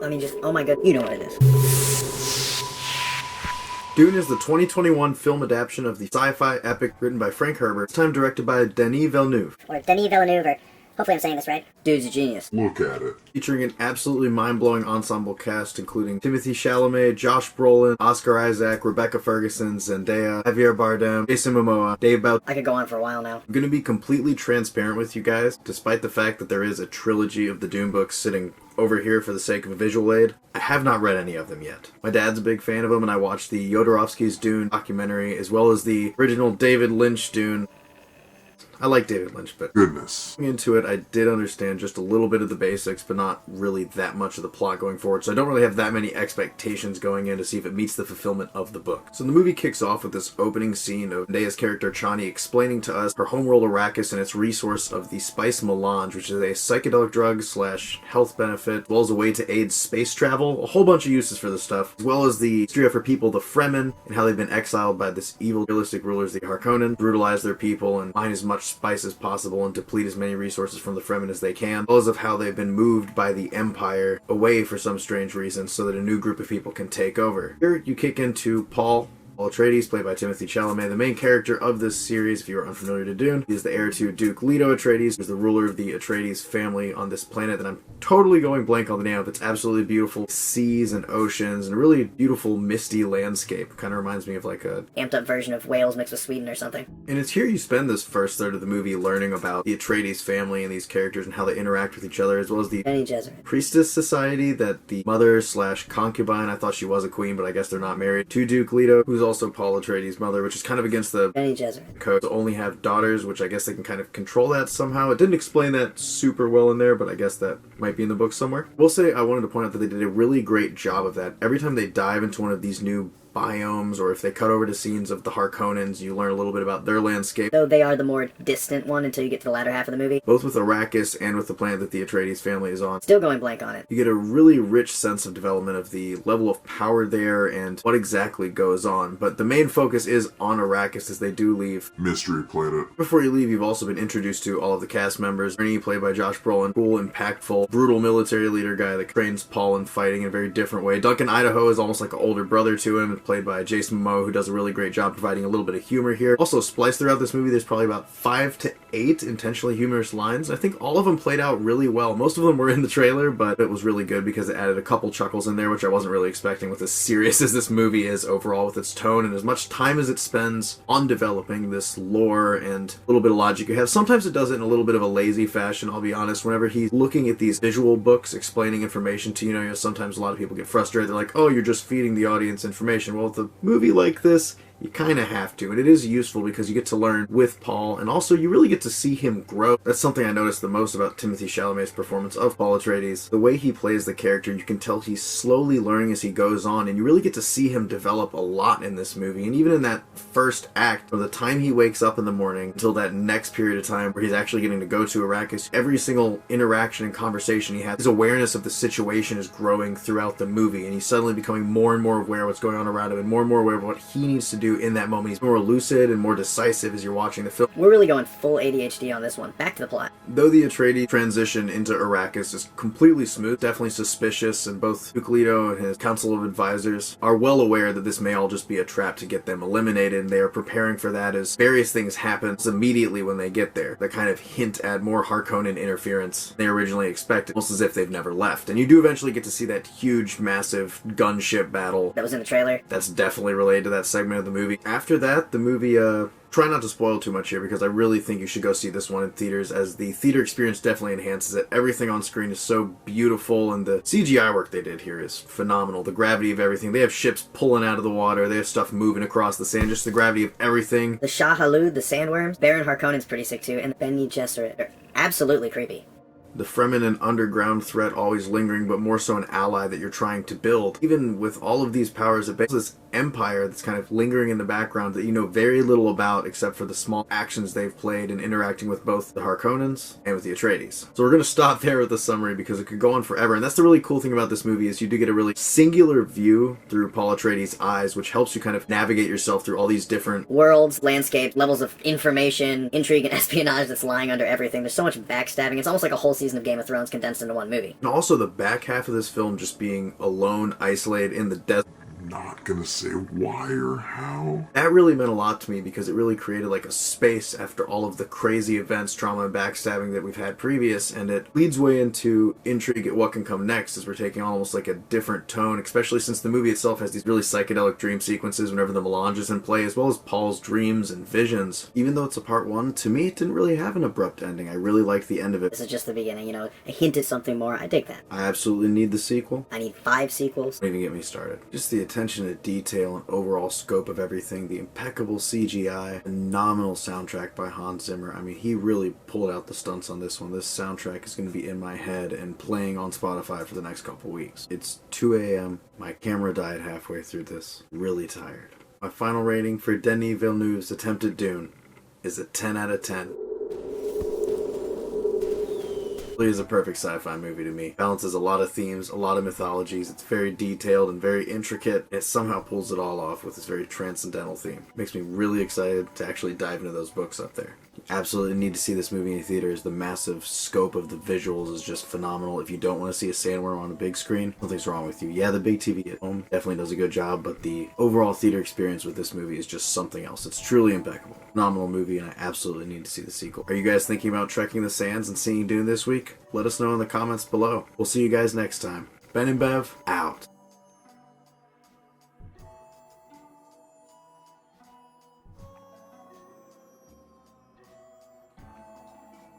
I mean, just, oh my god, you know what it is. Dune is the 2021 film adaptation of the sci-fi epic written by Frank Herbert, this time directed by Dene Villeneuve. Or Dene Villeneuve, or hopefully I'm saying this right. Dude's a genius. Look at it. Featuring an absolutely mind-blowing ensemble cast including Timothee Chalamet, Josh Brolin, Oscar Isaac, Rebecca Ferguson, Zendaya, Javier Bardem, Jason Mamoa, Dave Bautista. I could go on for a while now. I'm going to be completely transparent with you guys, despite the fact that there is a trilogy of the Dune books sitting over here for the sake of a visual aid. I have not read any of them yet. My dad's a big fan of them, and I watched the Jodorowsky's Dune documentary, as well as the original David Lynch Dune. I like David Lynch, but Goodness. going into it, I did understand just a little bit of the basics, but not really that much of the plot going forward, so I don't really have that many expectations going in to see if it meets the fulfillment of the book. So the movie kicks off with this opening scene of Zendaya's character Chani explaining to us her homeworld Arrakis and its resource of the spice melange, which is a psychedelic drug / health benefit, as well as a way to aid space travel, a whole bunch of uses for this stuff, as well as the history of her people, the Fremen, and how they've been exiled by this evil, realistic rulers, the Harkonnen, brutalize their people and mine as much spice as possible and deplete as many resources from the Fremen as they can, as well as of how they've been moved by the Empire away for some strange reason so that a new group of people can take over. Here you kick into Paul Atreides, played by Timothee Chalamet, the main character of this series. If you are unfamiliar to Dune, he is the heir to Duke Leto Atreides, who's the ruler of the Atreides family on this planet that I'm totally going blank on the name of. It's absolutely beautiful seas and oceans and a really beautiful misty landscape. Kind of reminds me of like a Amped up version of Wales mixed with Sweden or something. And it's here you spend this first third of the movie learning about the Atreides family and these characters and how they interact with each other, as well as the Bene Gesserit. priestess society that the mother / concubine, I thought she was a queen, but I guess they're not married, to Duke Leto, who's also Paul Atreides' mother, which is kind of against the Bene Gesserit. code to only have daughters, which I guess they can kind of control that somehow. It didn't explain that super well in there, but I guess that might be in the book somewhere. We'll say I wanted to point out that they did a really great job of that. Every time they dive into one of these new biomes, or if they cut over to scenes of the Harkonnens, you learn a little bit about their landscape. Though they are the more distant one until you get to the latter half of the movie. Both with Arrakis and with the planet that the Atreides family is on. Still going blank on it. You get a really rich sense of development of the level of power there and what exactly goes on. But the main focus is on Arrakis as they do leave. Mystery Planet. Before you leave, you've also been introduced to all of the cast members. Ernie, played by Josh Brolin, cool, impactful, brutal military leader guy that trains Paul in fighting in a very different way. Duncan Idaho is almost like an older brother to him, played by Jason Momoa, who does a really great job providing a little bit of humor here. Also spliced throughout this movie, there's probably about 5 to 8 intentionally humorous lines. I think all of them played out really well. Most of them were in the trailer, but it was really good because it added a couple chuckles in there, which I wasn't really expecting with as serious as this movie is overall with its tone and as much time as it spends on developing this lore and a little bit of logic you have. Sometimes it does it in a little bit of a lazy fashion, I'll be honest. Whenever he's looking at these visual books explaining information to you, sometimes a lot of people get frustrated. They're like, oh, you're just feeding the audience information. Well, with a movie like this, you kind of have to, and it is useful because you get to learn with Paul, and also you really get to see him grow. That's something I noticed the most about Timothée Chalamet's performance of Paul Atreides. The way he plays the character, you can tell he's slowly learning as he goes on, and you really get to see him develop a lot in this movie. And even in that first act, from the time he wakes up in the morning until that next period of time where he's actually getting to go to Arrakis, every single interaction and conversation he has, his awareness of the situation is growing throughout the movie, and he's suddenly becoming more and more aware of what's going on around him and more aware of what he needs to do in that moment. He's more lucid and more decisive as you're watching the film. We're really going full ADHD on this one. Back to the plot. Though the Atreides transition into Arrakis is completely smooth, definitely suspicious, and both Duke Leto and his council of advisors are well aware that this may all just be a trap to get them eliminated, and they are preparing for that as various things happen immediately when they get there that kind of hint at more Harkonnen interference than they originally expected, almost as if they've never left. And you do eventually get to see that huge, massive gunship battle That was in the trailer. that's definitely related to that segment of the movie. After that, the movie, try not to spoil too much here because I really think you should go see this one in theaters, as the theater experience definitely enhances it. Everything on screen is so beautiful, and the CGI work they did here is phenomenal. The gravity of everything. They have ships pulling out of the water, they have stuff moving across the sand, just the gravity of everything. The Shah Halud, the sandworms, Baron Harkonnen's pretty sick too, and the Bene Gesserit are absolutely creepy. The Fremen, an underground threat always lingering, but more so an ally that you're trying to build. Even with all of these powers, it this empire that's kind of lingering in the background that you know very little about except for the small actions they've played in interacting with both the Harkonnens and with the Atreides. So we're going to stop there with the summary because it could go on forever, and that's the really cool thing about this movie is you do get a really singular view through Paul Atreides' eyes, which helps you kind of navigate yourself through all these different worlds, landscapes, levels of information, intrigue, and espionage that's lying under everything. There's so much backstabbing. It's almost like a whole season season of Game of Thrones condensed into one movie. And also the back half of this film just being alone, isolated in the desert. Not gonna say why or how. That really meant a lot to me because it really created like a space after all of the crazy events, trauma, and backstabbing that we've had previous, and it leads way into intrigue at what can come next as we're taking almost like a different tone, especially since the movie itself has these really psychedelic dream sequences whenever the melange is in play, as well as Paul's dreams and visions. Even though it's a part one, to me it didn't really have an abrupt ending. I really liked the end of it. This is just the beginning, a hint at something more. I dig that. I absolutely need the sequel. I need 5 sequels. Don't even get me started. Just the attention to detail and overall scope of everything, the impeccable CGI, phenomenal soundtrack by Hans Zimmer. I mean, he really pulled out the stunts on this one. This soundtrack is going to be in my head and playing on Spotify for the next couple weeks. It's 2 a.m. My camera died halfway through this. Really tired. My final rating for Dene Villeneuve's attempt at Dune is a 10 out of 10. It is a perfect sci-fi movie to me. Balances a lot of themes, a lot of mythologies. It's very detailed and very intricate. It somehow pulls it all off with this very transcendental theme. Makes me really excited to actually dive into those books up there. You absolutely need to see this movie in theaters. The massive scope of the visuals is just phenomenal. If you don't want to see a sandworm on a big screen, nothing's wrong with you. Yeah, the big TV at home definitely does a good job, but the overall theater experience with this movie is just something else. It's truly impeccable. Phenomenal movie, and I absolutely need to see the sequel. Are you guys thinking about trekking the sands and seeing Dune this week? Let us know in the comments below. We'll see you guys next time. Ben and Bev, out.